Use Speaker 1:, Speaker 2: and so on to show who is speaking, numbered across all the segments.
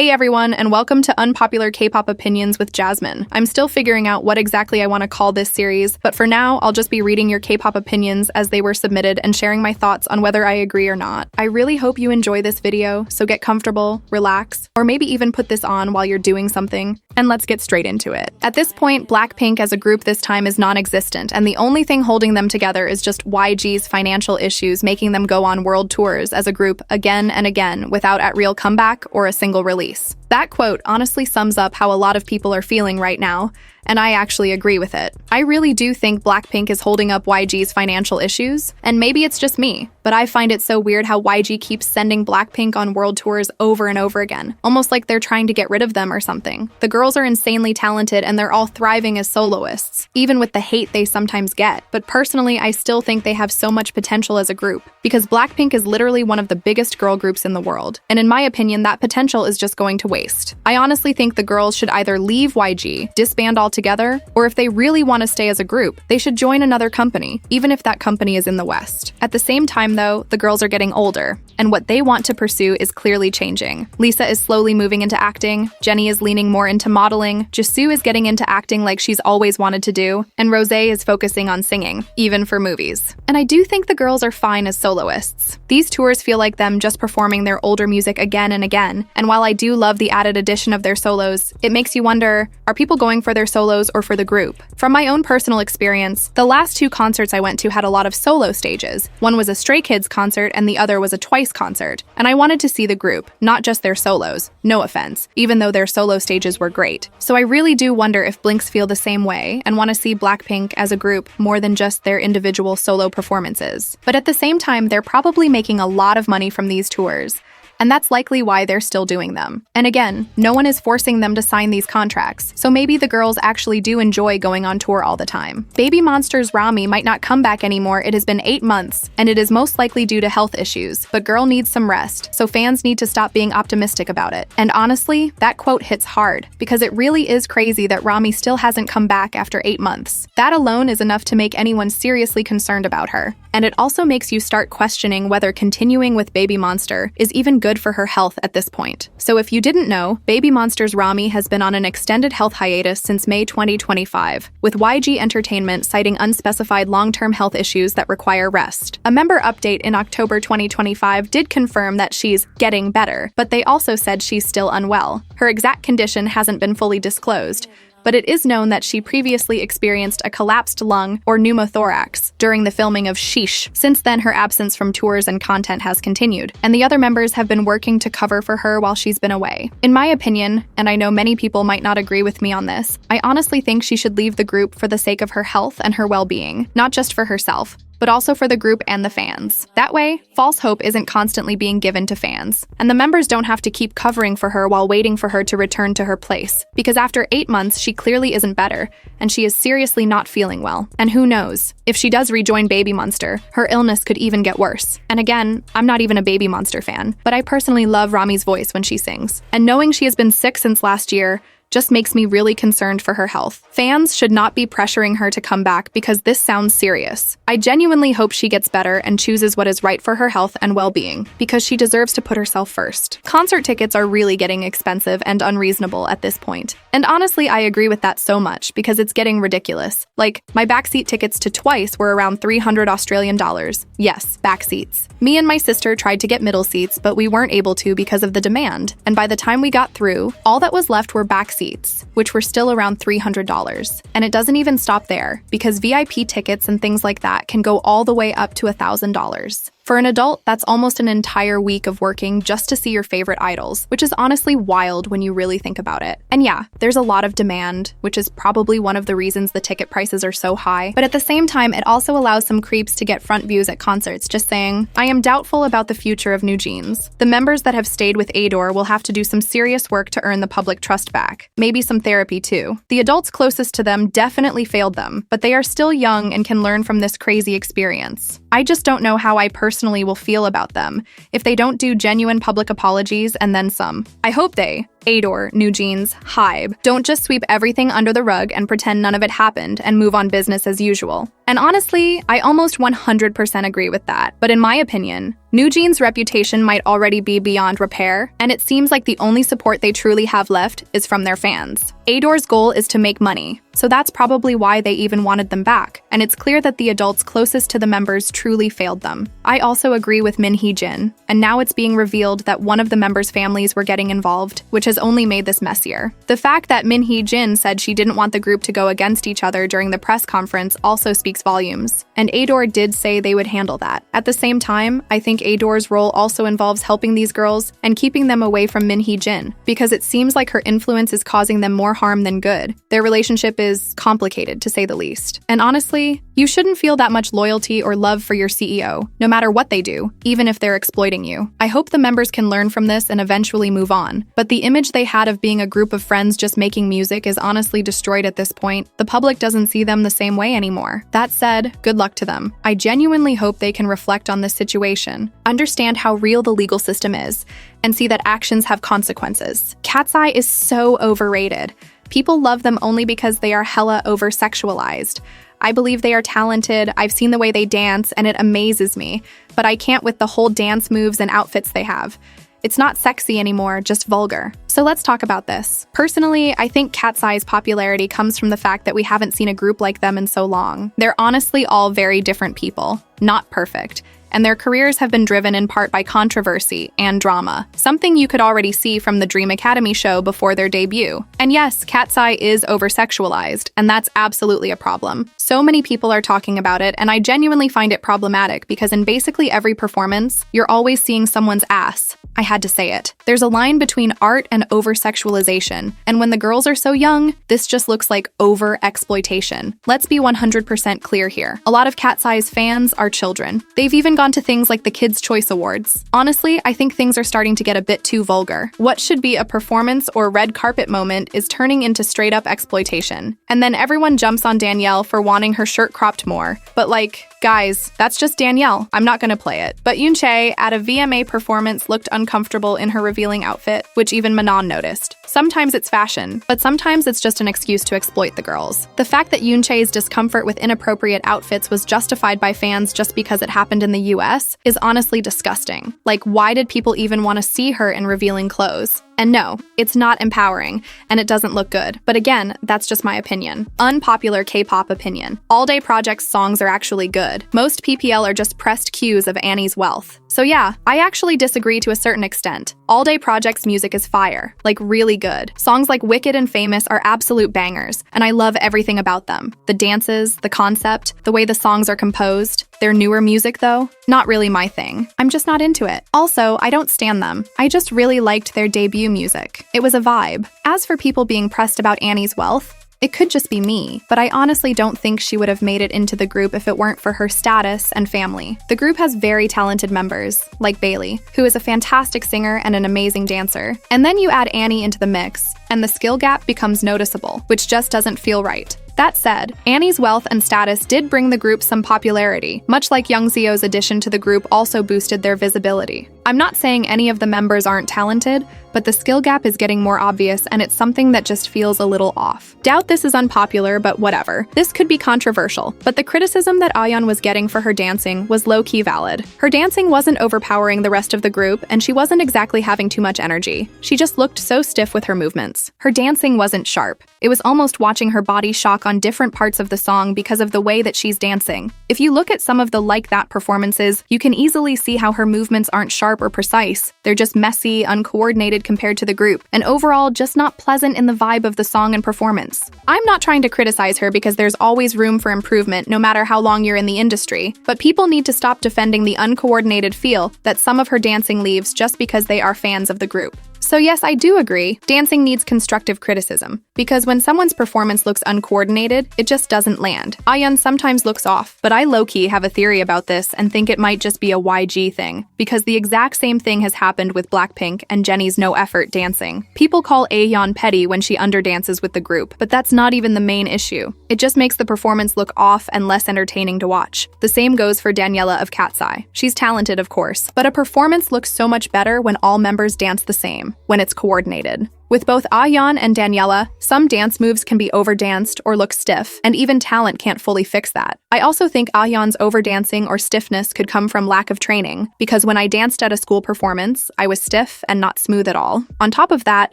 Speaker 1: Hey everyone, and welcome to Unpopular K-pop Opinions with Jasmine. I'm still figuring out what exactly I want to call this series, but for now, I'll just be reading your K-pop opinions as they were submitted and sharing my thoughts on whether I agree or not. I really hope you enjoy this video, so get comfortable, relax, or maybe even put this on while you're doing something, and let's get straight into it. At this point, Blackpink as a group this time is non-existent, and the only thing holding them together is just YG's financial issues making them go on world tours as a group again and again without a real comeback or a single release. That quote honestly sums up how a lot of people are feeling right now, and I actually agree with it. I really do think Blackpink is holding up YG's financial issues, and maybe it's just me, but I find it so weird how YG keeps sending Blackpink on world tours over and over again, almost like they're trying to get rid of them or something. The girls are insanely talented and they're all thriving as soloists, even with the hate they sometimes get, but personally I still think they have so much potential as a group, because Blackpink is literally one of the biggest girl groups in the world, and in my opinion that potential is just going to waste. I honestly think the girls should either leave YG, disband altogether, or if they really want to stay as a group, they should join another company, even if that company is in the West. At the same time though, the girls are getting older, and what they want to pursue is clearly changing. Lisa is slowly moving into acting, Jennie is leaning more into modeling, Jisoo is getting into acting like she's always wanted to do, and Rosé is focusing on singing, even for movies. And I do think the girls are fine as soloists. These tours feel like them just performing their older music again and again, and while I do love the added addition of their solos, it makes you wonder, are people going for their solos or for the group? From my own personal experience, the last two concerts I went to had a lot of solo stages. One was a Stray Kids concert and the other was a Twice concert, and I wanted to see the group, not just their solos, no offense, even though their solo stages were great. So I really do wonder if Blinks feel the same way and want to see Blackpink as a group more than just their individual solo performances. But at the same time, they're probably making a lot of money from these tours, and that's likely why they're still doing them. And again, no one is forcing them to sign these contracts, so maybe the girls actually do enjoy going on tour all the time. Baby Monster's Rami might not come back anymore. It has been 8 months, and it is most likely due to health issues, but girl needs some rest, so fans need to stop being optimistic about it. And honestly, that quote hits hard, because it really is crazy that Rami still hasn't come back after 8 months. That alone is enough to make anyone seriously concerned about her. And it also makes you start questioning whether continuing with Baby Monster is even good for her health at this point. So if you didn't know, Baby Monster's Rami has been on an extended health hiatus since May 2025, with YG Entertainment citing unspecified long-term health issues that require rest. A member update in October 2025 did confirm that she's getting better, but they also said she's still unwell. Her exact condition hasn't been fully disclosed, but it is known that she previously experienced a collapsed lung or pneumothorax during the filming of Sheesh. Since then, her absence from tours and content has continued, and the other members have been working to cover for her while she's been away. In my opinion, and I know many people might not agree with me on this, I honestly think she should leave the group for the sake of her health and her well-being, not just for herself, but also for the group and the fans. That way, false hope isn't constantly being given to fans, and the members don't have to keep covering for her while waiting for her to return to her place, because after 8 months, she clearly isn't better, and she is seriously not feeling well. And who knows, if she does rejoin Baby Monster, her illness could even get worse. And again, I'm not even a Baby Monster fan, but I personally love Rami's voice when she sings. And knowing she has been sick since last year just makes me really concerned for her health. Fans should not be pressuring her to come back because this sounds serious. I genuinely hope she gets better and chooses what is right for her health and well-being, because she deserves to put herself first. Concert tickets are really getting expensive and unreasonable at this point. And honestly, I agree with that so much because it's getting ridiculous. Like, my backseat tickets to Twice were around 300 Australian dollars. Yes, backseats. Me and my sister tried to get middle seats, but we weren't able to because of the demand. And by the time we got through, all that was left were backseats, which were still around $300. And it doesn't even stop there, because VIP tickets and things like that can go all the way up to $1,000. For an adult, that's almost an entire week of working just to see your favorite idols, which is honestly wild when you really think about it. And yeah, there's a lot of demand, which is probably one of the reasons the ticket prices are so high, but at the same time, it also allows some creeps to get front views at concerts, just saying, I am doubtful about the future of New Jeans. The members that have stayed with Adore will have to do some serious work to earn the public trust back. Maybe some therapy too. The adults closest to them definitely failed them, but they are still young and can learn from this crazy experience. I just don't know how I personally will feel about them if they don't do genuine public apologies and then some. I hope they, Adore, New Jeans, Hybe. Don't just sweep everything under the rug and pretend none of it happened and move on business as usual. And honestly, I almost 100% agree with that. But in my opinion, New Jeans' reputation might already be beyond repair, and it seems like the only support they truly have left is from their fans. Adore's goal is to make money, so that's probably why they even wanted them back, and it's clear that the adults closest to the members truly failed them. I also agree with Min Hee-jin, and now it's being revealed that one of the members' families were getting involved, which has only made this messier. The fact that Min Hee-jin said she didn't want the group to go against each other during the press conference also speaks volumes, and Adore did say they would handle that. At the same time, I think Adore's role also involves helping these girls and keeping them away from Min Hee-jin, because it seems like her influence is causing them more harm than good. Their relationship is complicated, to say the least. And honestly, you shouldn't feel that much loyalty or love for your CEO, no matter what they do, even if they're exploiting you. I hope the members can learn from this and eventually move on. But the image they had of being a group of friends just making music is honestly destroyed at this point. The public doesn't see them the same way anymore. That said, good luck to them. I genuinely hope they can reflect on this situation, understand how real the legal system is, and see that actions have consequences. Cat's Eye is so overrated. People love them only because they are hella over-sexualized. I believe they are talented, I've seen the way they dance, and it amazes me, but I can't with the whole dance moves and outfits they have. It's not sexy anymore, just vulgar. So let's talk about this. Personally, I think Cat's Eye's popularity comes from the fact that we haven't seen a group like them in so long. They're honestly all very different people, not perfect, and their careers have been driven in part by controversy and drama, something you could already see from the Dream Academy show before their debut. And yes, Cat's Eye is over-sexualized, and that's absolutely a problem. So many people are talking about it, and I genuinely find it problematic because in basically every performance, you're always seeing someone's ass. I had to say it. There's a line between art and over-sexualization, and when the girls are so young, this just looks like over-exploitation. Let's be 100% clear here. A lot of Cat's Eye's fans are children. They've even gone to things like the Kids' Choice Awards. Honestly, I think things are starting to get a bit too vulgar. What should be a performance or red carpet moment is turning into straight-up exploitation. And then everyone jumps on Danielle for wanting her shirt cropped more. But like, guys, that's just Danielle. I'm not gonna play it. But Yoonchae at a VMA performance looked uncomfortable in her revealing outfit, which even Manon noticed. Sometimes it's fashion, but sometimes it's just an excuse to exploit the girls. The fact that Yoonchae's discomfort with inappropriate outfits was justified by fans just because it happened in the US is honestly disgusting. Like, why did people even want to see her in revealing clothes? And no, it's not empowering, and it doesn't look good. But again, that's just my opinion. Unpopular K-pop opinion. All Day Project's songs are actually good. Most PPL are just pressed cues of Annie's wealth. So yeah, I actually disagree to a certain extent. All Day Project's music is fire, like really good. Songs like Wicked and Famous are absolute bangers, and I love everything about them. The dances, the concept, the way the songs are composed. Their newer music, though, not really my thing. I'm just not into it. Also, I don't stan them. I just really liked their debut music. It was a vibe. As for people being pressed about Annie's wealth, it could just be me, but I honestly don't think she would have made it into the group if it weren't for her status and family. The group has very talented members, like byeee, who is a fantastic singer and an amazing dancer. And then you add Annie into the mix, and the skill gap becomes noticeable, which just doesn't feel right. That said, Annie's wealth and status did bring the group some popularity, much like Youngseo's addition to the group also boosted their visibility. I'm not saying any of the members aren't talented, but the skill gap is getting more obvious and it's something that just feels a little off. Doubt this is unpopular, but whatever. This could be controversial, but the criticism that Ayeon was getting for her dancing was low-key valid. Her dancing wasn't overpowering the rest of the group, and she wasn't exactly having too much energy. She just looked so stiff with her movements. Her dancing wasn't sharp. It was almost watching her body shock on different parts of the song because of the way that she's dancing. If you look at some of the Like That performances, you can easily see how her movements aren't sharp or precise. They're just messy, uncoordinated compared to the group, and overall just not pleasant in the vibe of the song and performance. I'm not trying to criticize her because there's always room for improvement no matter how long you're in the industry, but people need to stop defending the uncoordinated feel that some of her dancing leaves just because they are fans of the group. So yes, I do agree, dancing needs constructive criticism, because when someone's performance looks uncoordinated, it just doesn't land. Ayeon sometimes looks off, but I low-key have a theory about this and think it might just be a YG thing, because the exact same thing has happened with Blackpink and Jennie's no-effort dancing. People call Ayeon petty when she underdances with the group, but that's not even the main issue. It just makes the performance look off and less entertaining to watch. The same goes for Daniela of Cat's Eye. She's talented, of course, but a performance looks so much better when all members dance the same, when it's coordinated. With both Ayan and Daniela, some dance moves can be overdanced or look stiff, and even talent can't fully fix that. I also think Ayan's overdancing or stiffness could come from lack of training, because when I danced at a school performance, I was stiff and not smooth at all. On top of that,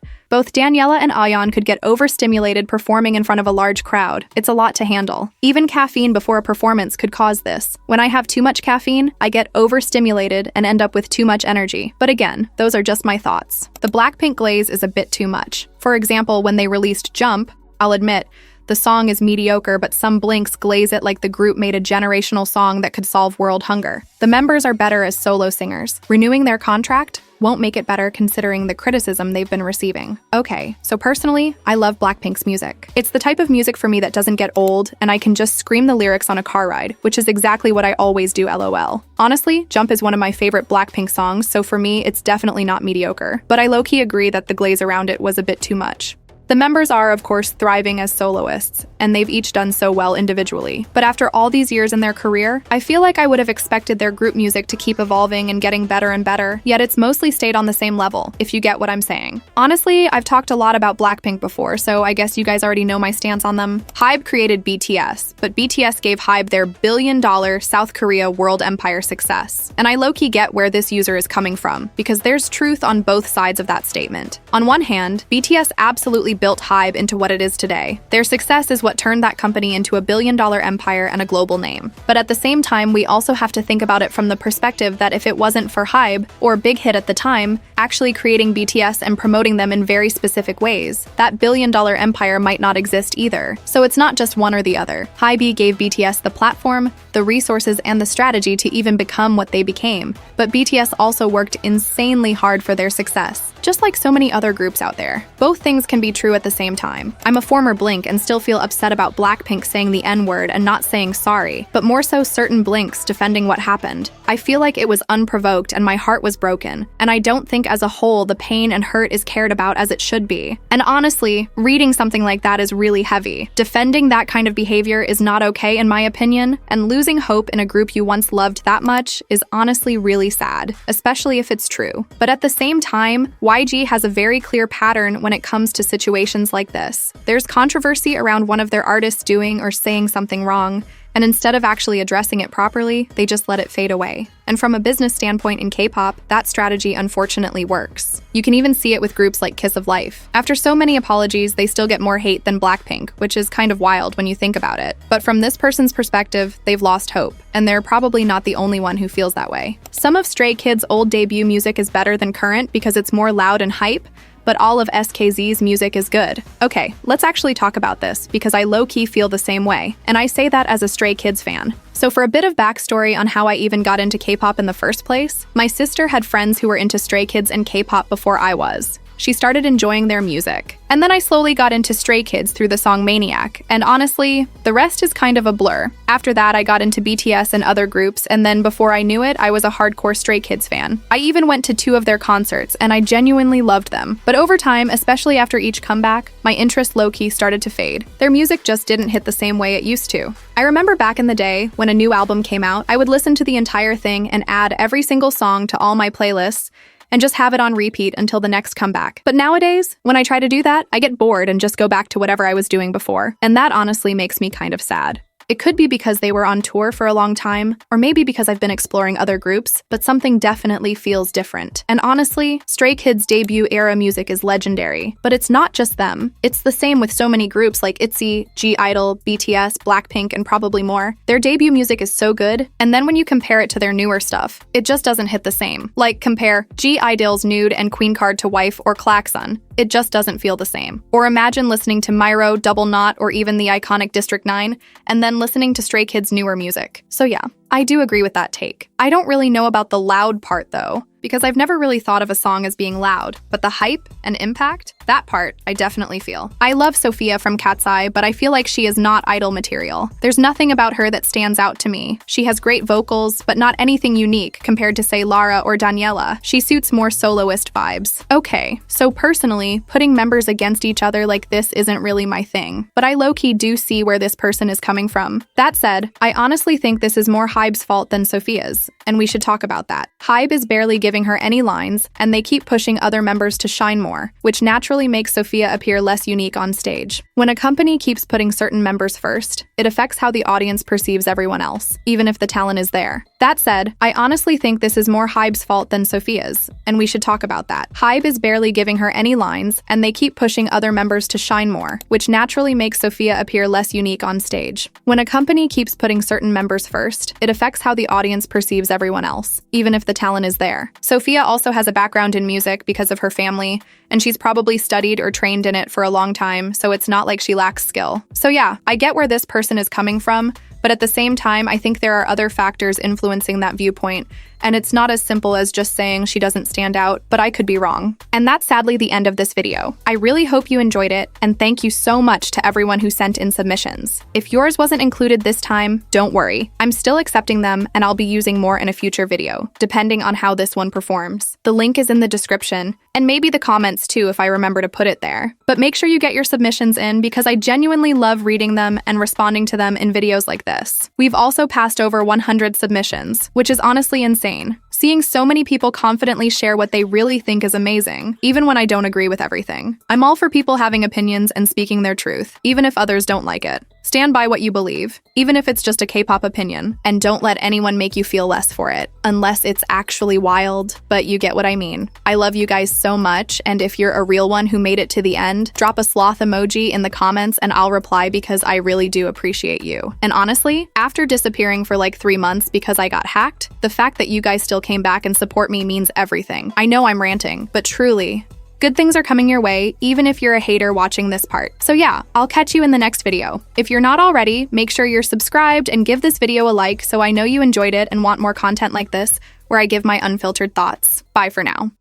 Speaker 1: both Daniela and Ayan could get overstimulated performing in front of a large crowd. It's a lot to handle. Even caffeine before a performance could cause this. When I have too much caffeine, I get overstimulated and end up with too much energy. But again, those are just my thoughts. The Blackpink glaze is a bit too much. For example, when they released Jump, I'll admit, the song is mediocre, but some blinks glaze it like the group made a generational song that could solve world hunger. The members are better as solo singers. Renewing their contract won't make it better considering the criticism they've been receiving. Okay, so personally, I love Blackpink's music. It's the type of music for me that doesn't get old, and I can just scream the lyrics on a car ride, which is exactly what I always do, LOL. Honestly, Jump is one of my favorite Blackpink songs, so for me, it's definitely not mediocre. But I low-key agree that the glaze around it was a bit too much. The members are, of course, thriving as soloists, and they've each done so well individually. But after all these years in their career, I feel like I would have expected their group music to keep evolving and getting better and better, yet it's mostly stayed on the same level, if you get what I'm saying. Honestly, I've talked a lot about Blackpink before, so I guess you guys already know my stance on them. HYBE created BTS, but BTS gave HYBE their billion-dollar South Korea world empire success. And I low-key get where this user is coming from, because there's truth on both sides of that statement. On one hand, BTS absolutely built HYBE into what it is today. Their success is what turned that company into a billion-dollar empire and a global name. But at the same time, we also have to think about it from the perspective that if it wasn't for HYBE, or Big Hit at the time, actually creating BTS and promoting them in very specific ways, that billion-dollar empire might not exist either. So it's not just one or the other. HYBE gave BTS the platform, the resources, and the strategy to even become what they became. But BTS also worked insanely hard for their success, just like so many other groups out there. Both things can be true at the same time. I'm a former Blink and still feel upset about Blackpink saying the N-word and not saying sorry, but more so certain Blinks defending what happened. I feel like it was unprovoked and my heart was broken, and I don't think as a whole the pain and hurt is cared about as it should be. And honestly, reading something like that is really heavy. Defending that kind of behavior is not okay in my opinion, and losing hope in a group you once loved that much is honestly really sad, especially if it's true. But at the same time, YG has a very clear pattern when it comes to situations like this. There's controversy around one of their artists doing or saying something wrong, and instead of actually addressing it properly, they just let it fade away. And from a business standpoint in K-pop, that strategy unfortunately works. You can even see it with groups like Kiss of Life. After so many apologies, they still get more hate than Blackpink, which is kind of wild when you think about it. But from this person's perspective, they've lost hope, and they're probably not the only one who feels that way. Some of Stray Kids' old debut music is better than current because it's more loud and hype, but all of SKZ's music is good. Okay, let's actually talk about this, because I low-key feel the same way, and I say that as a Stray Kids fan. So for a bit of backstory on how I even got into K-pop in the first place, my sister had friends who were into Stray Kids and K-pop before I was. She started enjoying their music. And then I slowly got into Stray Kids through the song Maniac, and honestly, the rest is kind of a blur. After that, I got into BTS and other groups, and then before I knew it, I was a hardcore Stray Kids fan. I even went to 2 of their concerts, and I genuinely loved them. But over time, especially after each comeback, my interest low-key started to fade. Their music just didn't hit the same way it used to. I remember back in the day, when a new album came out, I would listen to the entire thing and add every single song to all my playlists, and just have it on repeat until the next comeback. But nowadays, when I try to do that, I get bored and just go back to whatever I was doing before. And that honestly makes me kind of sad. It could be because they were on tour for a long time, or maybe because I've been exploring other groups, but something definitely feels different. And honestly, Stray Kids' debut era music is legendary, but it's not just them. It's the same with so many groups like ITZY, G-Idol, BTS, Blackpink, and probably more. Their debut music is so good, and then when you compare it to their newer stuff, it just doesn't hit the same. Like compare G-Idol's Nude and Queen Card to Wife or Klaxon. It just doesn't feel the same. Or imagine listening to Myro, Double Knot, or even the iconic District 9, and then listening to Stray Kids' newer music. So yeah, I do agree with that take. I don't really know about the loud part though, because I've never really thought of a song as being loud, but the hype and impact, that part I definitely feel. I love Sophia from Cat's Eye, but I feel like she is not idol material. There's nothing about her that stands out to me. She has great vocals, but not anything unique compared to say Lara or Daniela. She suits more soloist vibes. Okay, so personally, putting members against each other like this isn't really my thing, but I low-key do see where this person is coming from. That said, I honestly think this is more HYBE's fault than Sophia's. and we should talk about that. Hybe is barely giving her any lines, and they keep pushing other members to shine more, which naturally makes Sophia appear less unique on stage. When a company keeps putting certain members first, it affects how the audience perceives everyone else, even if the talent is there. That said, I honestly think this is more Hybe's fault than Sophia's, and we should talk about that. Hybe is barely giving her any lines, and they keep pushing other members to shine more, which naturally makes Sophia appear less unique on stage. When a company keeps putting certain members first, it affects how the audience perceives everyone else, even if the talent is there. Sophia also has a background in music because of her family, and she's probably studied or trained in it for a long time, so it's not like she lacks skill. So yeah, I get where this person is coming from, but at the same time, I think there are other factors influencing that viewpoint, and it's not as simple as just saying she doesn't stand out, but I could be wrong. And that's sadly the end of this video. I really hope you enjoyed it, and thank you so much to everyone who sent in submissions. If yours wasn't included this time, don't worry. I'm still accepting them, and I'll be using more in a future video, depending on how this one performs. The link is in the description, and maybe the comments too if I remember to put it there. But make sure you get your submissions in because I genuinely love reading them and responding to them in videos like this. We've also passed over 100 submissions, which is honestly insane. Seeing so many people confidently share what they really think is amazing, even when I don't agree with everything. I'm all for people having opinions and speaking their truth, even if others don't like it. Stand by what you believe, even if it's just a K-pop opinion, and don't let anyone make you feel less for it, unless it's actually wild, but you get what I mean. I love you guys so much, and if you're a real one who made it to the end, drop a sloth emoji in the comments and I'll reply because I really do appreciate you. And honestly, after disappearing for like 3 months because I got hacked, the fact that you guys still came back and support me means everything. I know I'm ranting, but truly, good things are coming your way, even if you're a hater watching this part. So yeah, I'll catch you in the next video. If you're not already, make sure you're subscribed and give this video a like so I know you enjoyed it and want more content like this, where I give my unfiltered thoughts. Bye for now.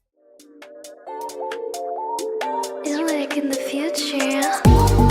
Speaker 2: Like in the future.